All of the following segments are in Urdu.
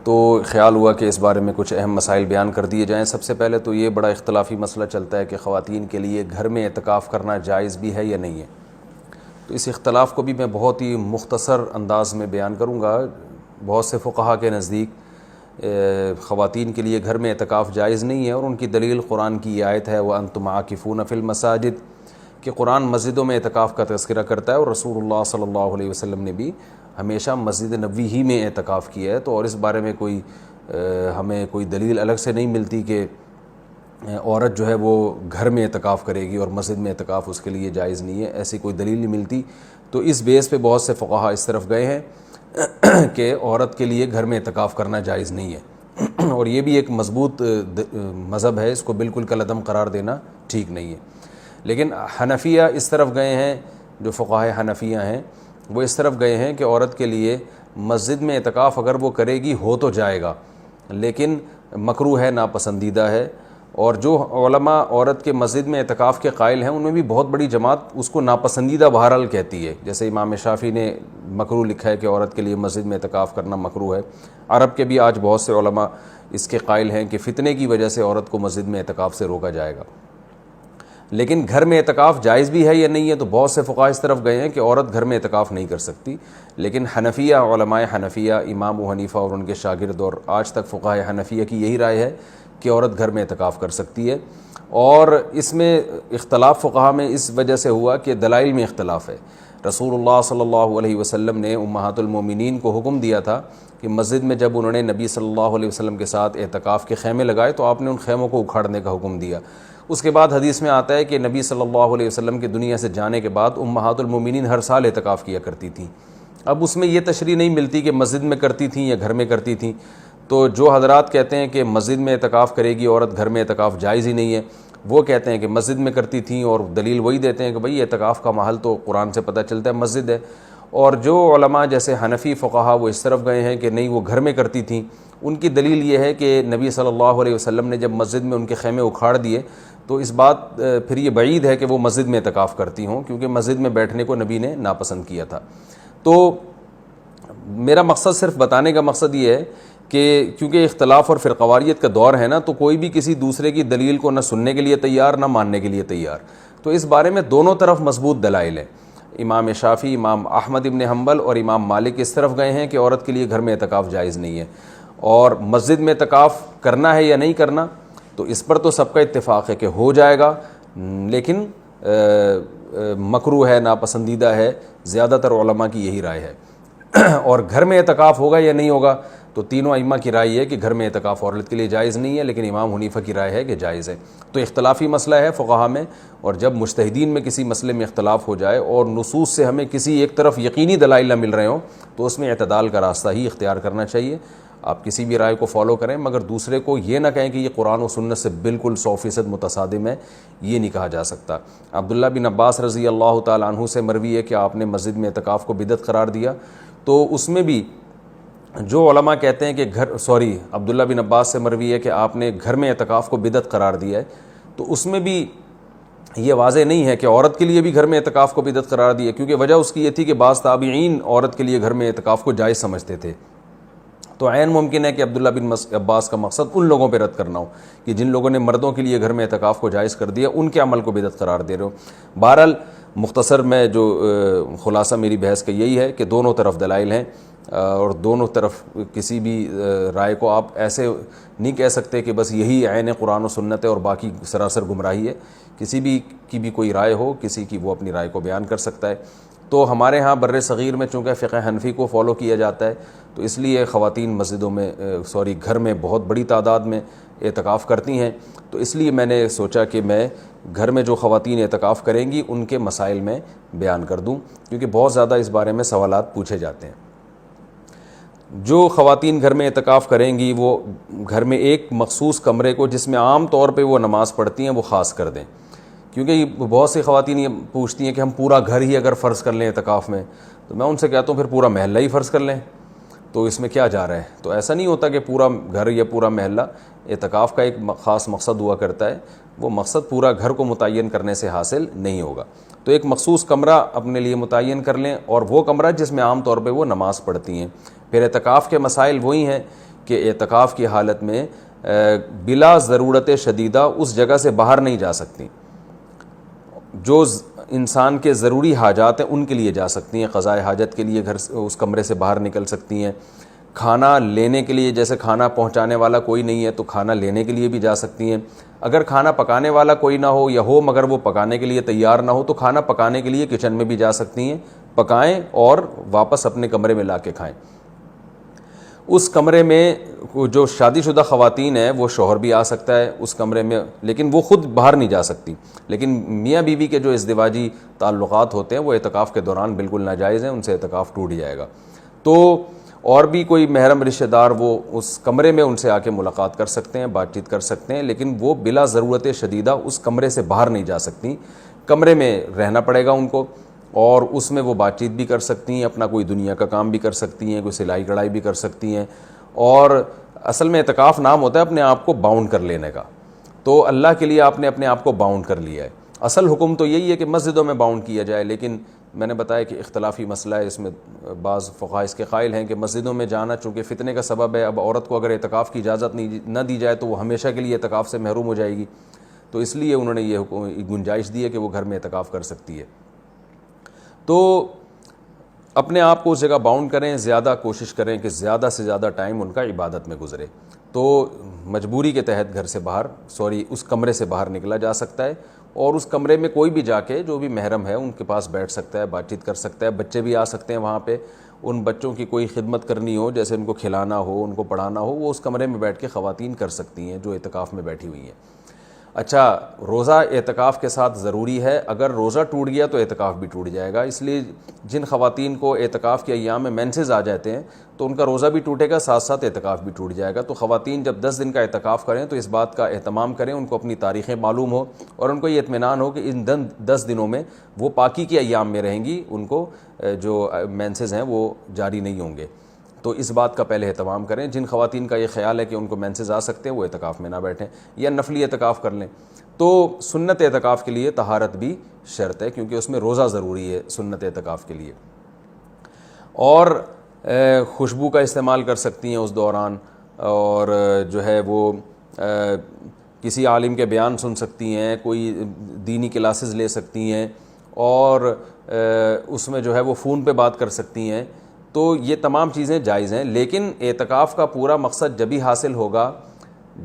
تو خیال ہوا کہ اس بارے میں کچھ اہم مسائل بیان کر دیے جائیں۔ سب سے پہلے تو یہ بڑا اختلافی مسئلہ چلتا ہے کہ خواتین کے لیے گھر میں اعتکاف کرنا جائز بھی ہے یا نہیں ہے۔ تو اس اختلاف کو بھی میں بہت ہی مختصر انداز میں بیان کروں گا۔ بہت سے فقہا کے نزدیک خواتین کے لیے گھر میں اعتکاف جائز نہیں ہے، اور ان کی دلیل قرآن کی یہ آیت ہے وَأَنْتُمْ عَاكِفُونَ فِي الْمَسَاجِدِ، کہ قرآن مسجدوں میں اعتکاف کا تذکرہ کرتا ہے، اور رسول اللہ صلی اللہ علیہ وسلم نے بھی ہمیشہ مسجد نبوی ہی میں اعتکاف کیا ہے۔ تو اور اس بارے میں ہمیں کوئی دلیل الگ سے نہیں ملتی کہ عورت جو ہے وہ گھر میں اعتکاف کرے گی اور مسجد میں اعتکاف اس کے لیے جائز نہیں ہے، ایسی کوئی دلیل نہیں ملتی۔ تو اس بیس پہ بہت سے فقہا اس طرف گئے ہیں کہ عورت کے لیے گھر میں اعتکاف کرنا جائز نہیں ہے، اور یہ بھی ایک مضبوط مذہب ہے، اس کو بالکل کالعدم قرار دینا ٹھیک نہیں ہے۔ لیکن حنفیہ اس طرف گئے ہیں، جو فقہاء حنفیہ ہیں وہ اس طرف گئے ہیں کہ عورت کے لیے مسجد میں اعتکاف اگر وہ کرے گی ہو تو جائے گا، لیکن مکروہ ہے، ناپسندیدہ ہے۔ اور جو علماء عورت کے مسجد میں اعتکاف کے قائل ہیں ان میں بھی بہت بڑی جماعت اس کو ناپسندیدہ بہرحال کہتی ہے، جیسے امام شافعی نے مکروہ لکھا ہے کہ عورت کے لیے مسجد میں اعتکاف کرنا مکروہ ہے۔ عرب کے بھی آج بہت سے علماء اس کے قائل ہیں کہ فتنے کی وجہ سے عورت کو مسجد میں اعتکاف سے روکا جائے گا۔ لیکن گھر میں اعتکاف جائز بھی ہے یا نہیں ہے، تو بہت سے فقہاء اس طرف گئے ہیں کہ عورت گھر میں اعتکاف نہیں کر سکتی۔ لیکن حنفیہ، علماء حنفیہ، امام ابو حنیفہ اور ان کے شاگرد، اور آج تک فقہاء حنفیہ کی یہی رائے ہے کہ عورت گھر میں اعتکاف کر سکتی ہے۔ اور اس میں اختلاف فقہاء میں اس وجہ سے ہوا کہ دلائل میں اختلاف ہے۔ رسول اللہ صلی اللہ علیہ وسلم نے امہات المومنین کو حکم دیا تھا کہ مسجد میں جب انہوں نے نبی صلی اللہ علیہ وسلم کے ساتھ اعتکاف کے خیمے لگائے تو آپ نے ان خیموں کو اکھاڑنے کا حکم دیا۔ اس کے بعد حدیث میں آتا ہے کہ نبی صلی اللہ علیہ وسلم کے دنیا سے جانے کے بعد امہات المومنین ہر سال اعتکاف کیا کرتی تھیں۔ اب اس میں یہ تشریح نہیں ملتی کہ مسجد میں کرتی تھیں یا گھر میں کرتی تھیں۔ تو جو حضرات کہتے ہیں کہ مسجد میں اعتکاف کرے گی عورت، گھر میں اعتکاف جائز ہی نہیں ہے، وہ کہتے ہیں کہ مسجد میں کرتی تھیں، اور دلیل وہی دیتے ہیں کہ بھئی اعتکاف کا محل تو قرآن سے پتہ چلتا ہے مسجد ہے۔ اور جو علماء جیسے حنفی فقہا وہ اس طرف گئے ہیں کہ نہیں وہ گھر میں کرتی تھیں، ان کی دلیل یہ ہے کہ نبی صلی اللہ علیہ وسلم نے جب مسجد میں ان کے خیمے اکھاڑ دیے تو اس بات پھر یہ بعید ہے کہ وہ مسجد میں اعتکاف کرتی ہوں، کیونکہ مسجد میں بیٹھنے کو نبی نے ناپسند کیا تھا۔ تو میرا مقصد صرف بتانے کا مقصد یہ ہے کہ کیونکہ اختلاف اور فرقواریت کا دور ہے نا، تو کوئی بھی کسی دوسرے کی دلیل کو نہ سننے کے لیے تیار نہ ماننے کے لیے تیار۔ تو اس بارے میں دونوں طرف مضبوط دلائل ہیں۔ امام شافعی، امام احمد ابن حنبل اور امام مالک اس طرف گئے ہیں کہ عورت کے لیے گھر میں اعتکاف جائز نہیں ہے، اور مسجد میں اعتکاف کرنا ہے یا نہیں کرنا، تو اس پر تو سب کا اتفاق ہے کہ ہو جائے گا، لیکن مکروہ ہے، ناپسندیدہ ہے، زیادہ تر علماء کی یہی رائے ہے۔ اور گھر میں اعتکاف ہوگا یا نہیں ہوگا، تو تینوں ائمہ کی رائے ہے کہ گھر میں اعتکاف عورت کے لیے جائز نہیں ہے، لیکن امام حنیفہ کی رائے ہے کہ جائز ہے۔ تو اختلافی مسئلہ ہے فقہا میں، اور جب مجتہدین میں کسی مسئلے میں اختلاف ہو جائے اور نصوص سے ہمیں کسی ایک طرف یقینی دلائل نہ مل رہے ہوں، تو اس میں اعتدال کا راستہ ہی اختیار کرنا چاہیے۔ آپ کسی بھی رائے کو فالو کریں، مگر دوسرے کو یہ نہ کہیں کہ یہ قرآن و سنت سے بالکل 100% متصادم ہے، یہ نہیں کہا جا سکتا۔ عبداللہ بن عباس رضی اللہ تعالیٰ عنہ سے مروی ہے کہ آپ نے مسجد میں اعتکاف کو بدعت قرار دیا، تو اس میں بھی جو علماء کہتے ہیں کہ عبداللہ بن عباس سے مروی ہے کہ آپ نے گھر میں اعتکاف کو بدعت قرار دیا ہے، تو اس میں بھی یہ واضح نہیں ہے کہ عورت کے لیے بھی گھر میں اعتکاف کو بدعت قرار دیا، کیونکہ وجہ اس کی یہ تھی کہ بعض تابعین عورت کے لیے گھر میں اعتکاف کو جائز سمجھتے تھے۔ تو عین ممکن ہے کہ عبداللہ بن عباس کا مقصد ان لوگوں پہ رد کرنا ہو کہ جن لوگوں نے مردوں کے لیے گھر میں اعتکاف کو جائز کر دیا، ان کے عمل کو بدعت قرار دے رہے ہو۔ بہرحال مختصر میں جو خلاصہ میری بحث کا یہی ہے کہ دونوں طرف دلائل ہیں، اور دونوں طرف کسی بھی رائے کو آپ ایسے نہیں کہہ سکتے کہ بس یہی عین قرآن و سنت ہے اور باقی سراسر گمراہی ہے۔ کسی بھی کی بھی کوئی رائے ہو، کسی کی وہ اپنی رائے کو بیان کر سکتا ہے۔ تو ہمارے ہاں بر صغیر میں چونکہ فقہ حنفی کو فالو کیا جاتا ہے، تو اس لیے خواتین مسجدوں میں گھر میں بہت بڑی تعداد میں اعتکاف کرتی ہیں۔ تو اس لیے میں نے سوچا کہ میں گھر میں جو خواتین اعتکاف کریں گی ان کے مسائل میں بیان کر دوں، کیونکہ بہت زیادہ اس بارے میں سوالات پوچھے جاتے ہیں۔ جو خواتین گھر میں اعتکاف کریں گی وہ گھر میں ایک مخصوص کمرے کو جس میں عام طور پہ وہ نماز پڑھتی ہیں وہ خاص کر دیں، کیونکہ بہت سی خواتین یہ پوچھتی ہیں کہ ہم پورا گھر ہی اگر فرض کر لیں اعتکاف میں، تو میں ان سے کہتا ہوں پھر پورا محلہ ہی فرض کر لیں، تو اس میں کیا جا رہا ہے؟ تو ایسا نہیں ہوتا کہ پورا گھر یا پورا محلہ، اعتکاف کا ایک خاص مقصد ہوا کرتا ہے، وہ مقصد پورا گھر کو متعین کرنے سے حاصل نہیں ہوگا۔ تو ایک مخصوص کمرہ اپنے لیے متعین کر لیں، اور وہ کمرہ جس میں عام طور پہ وہ نماز پڑھتی ہیں۔ پھر اعتکاف کے مسائل وہی ہیں کہ اعتکاف کی حالت میں بلا ضرورت شدیدہ اس جگہ سے باہر نہیں جا سکتی. جو انسان کے ضروری حاجات ہیں ان کے لیے جا سکتی ہیں, قضاء حاجت کے لیے گھر اس کمرے سے باہر نکل سکتی ہیں, کھانا لینے کے لیے, جیسے کھانا پہنچانے والا کوئی نہیں ہے تو کھانا لینے کے لیے بھی جا سکتی ہیں. اگر کھانا پکانے والا کوئی نہ ہو یا ہو مگر وہ پکانے کے لیے تیار نہ ہو تو کھانا پکانے کے لیے کچن میں بھی جا سکتی ہیں, پکائیں اور واپس اپنے کمرے میں لا کے کھائیں. اس کمرے میں جو شادی شدہ خواتین ہیں وہ شوہر بھی آ سکتا ہے اس کمرے میں, لیکن وہ خود باہر نہیں جا سکتی. لیکن میاں بیوی کے جو ازدواجی تعلقات ہوتے ہیں وہ اعتکاف کے دوران بالکل ناجائز ہیں, ان سے اعتکاف ٹوٹ جائے گا. تو اور بھی کوئی محرم رشتہ دار وہ اس کمرے میں ان سے آ کے ملاقات کر سکتے ہیں, بات چیت کر سکتے ہیں, لیکن وہ بلا ضرورت شدیدہ اس کمرے سے باہر نہیں جا سکتی. کمرے میں رہنا پڑے گا ان کو, اور اس میں وہ بات چیت بھی کر سکتی ہیں, اپنا کوئی دنیا کا کام بھی کر سکتی ہیں, کوئی سلائی کڑھائی بھی کر سکتی ہیں. اور اصل میں اعتکاف نام ہوتا ہے اپنے آپ کو باؤنڈ کر لینے کا. تو اللہ کے لیے آپ نے اپنے آپ کو باؤنڈ کر لیا ہے. اصل حکم تو یہی ہے کہ مسجدوں میں باؤنڈ کیا جائے, لیکن میں نے بتایا کہ اختلافی مسئلہ ہے, اس میں بعض فقہاء اس کے قائل ہیں کہ مسجدوں میں جانا چونکہ فتنے کا سبب ہے, اب عورت کو اگر اعتکاف کی اجازت نہ دی جائے تو وہ ہمیشہ کے لیے اعتکاف سے محروم ہو جائے گی. تو اس لیے انہوں نے یہ گنجائش دی ہے کہ وہ گھر میں اعتکاف کر سکتی ہے. تو اپنے آپ کو اس جگہ باؤنڈ کریں, زیادہ کوشش کریں کہ زیادہ سے زیادہ ٹائم ان کا عبادت میں گزرے. تو مجبوری کے تحت گھر سے باہر اس کمرے سے باہر نکلا جا سکتا ہے, اور اس کمرے میں کوئی بھی جا کے جو بھی محرم ہے ان کے پاس بیٹھ سکتا ہے, بات چیت کر سکتا ہے. بچے بھی آ سکتے ہیں وہاں پہ, ان بچوں کی کوئی خدمت کرنی ہو, جیسے ان کو کھلانا ہو, ان کو پڑھانا ہو, وہ اس کمرے میں بیٹھ کے خواتین کر سکتی ہیں جو اعتکاف میں بیٹھی ہوئی ہیں. اچھا, روزہ اعتکاف کے ساتھ ضروری ہے, اگر روزہ ٹوٹ گیا تو اعتکاف بھی ٹوٹ جائے گا. اس لیے جن خواتین کو اعتکاف کے ایام میں مینسز آ جاتے ہیں تو ان کا روزہ بھی ٹوٹے گا, ساتھ ساتھ اعتکاف بھی ٹوٹ جائے گا. تو خواتین جب 10 دن کا اعتکاف کریں تو اس بات کا اہتمام کریں, ان کو اپنی تاریخیں معلوم ہو اور ان کو یہ اطمینان ہو کہ ان 10 دنوں میں وہ پاکی کے ایام میں رہیں گی, ان کو جو مینسز ہیں وہ جاری نہیں ہوں گے. تو اس بات کا پہلے اہتمام کریں. جن خواتین کا یہ خیال ہے کہ ان کو مینسز آ سکتے ہیں وہ اعتکاف میں نہ بیٹھیں یا نفلی اعتکاف کر لیں. تو سنت اعتکاف کے لیے طہارت بھی شرط ہے, کیونکہ اس میں روزہ ضروری ہے سنت اعتکاف کے لیے. اور خوشبو کا استعمال کر سکتی ہیں اس دوران, اور جو ہے وہ کسی عالم کے بیان سن سکتی ہیں, کوئی دینی کلاسز لے سکتی ہیں, اور اس میں جو ہے وہ فون پہ بات کر سکتی ہیں. تو یہ تمام چیزیں جائز ہیں, لیکن اعتکاف کا پورا مقصد جبھی حاصل ہوگا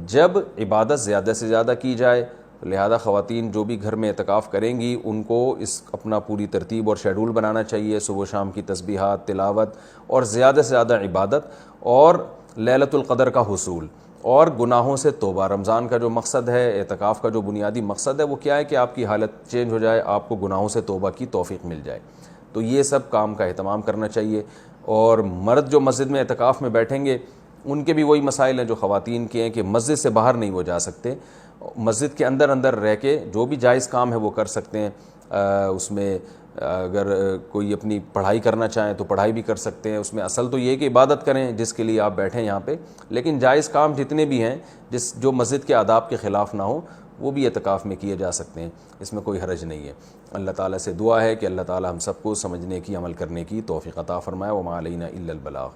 جب عبادت زیادہ سے زیادہ کی جائے. لہذا خواتین جو بھی گھر میں اعتکاف کریں گی ان کو اس اپنا پوری ترتیب اور شیڈول بنانا چاہیے, صبح و شام کی تسبیحات, تلاوت, اور زیادہ سے زیادہ عبادت, اور لیلۃ القدر کا حصول, اور گناہوں سے توبہ. رمضان کا جو مقصد ہے, اعتکاف کا جو بنیادی مقصد ہے وہ کیا ہے کہ آپ کی حالت چینج ہو جائے, آپ کو گناہوں سے توبہ کی توفیق مل جائے. تو یہ سب کام کا اہتمام کرنا چاہیے. اور مرد جو مسجد میں اعتکاف میں بیٹھیں گے ان کے بھی وہی مسائل ہیں جو خواتین کے ہیں کہ مسجد سے باہر نہیں وہ جا سکتے, مسجد کے اندر رہ کے جو بھی جائز کام ہے وہ کر سکتے ہیں. اس میں اگر کوئی اپنی پڑھائی کرنا چاہیں تو پڑھائی بھی کر سکتے ہیں. اس میں اصل تو یہ کہ عبادت کریں جس کے لیے آپ بیٹھیں یہاں پہ, لیکن جائز کام جتنے بھی ہیں جو مسجد کے آداب کے خلاف نہ ہو وہ بھی اعتکاف میں کیے جا سکتے ہیں, اس میں کوئی حرج نہیں ہے. اللہ تعالیٰ سے دعا ہے کہ اللہ تعالیٰ ہم سب کو سمجھنے کی, عمل کرنے کی توفیق عطا فرمائے. وما علینا الا البلاغ.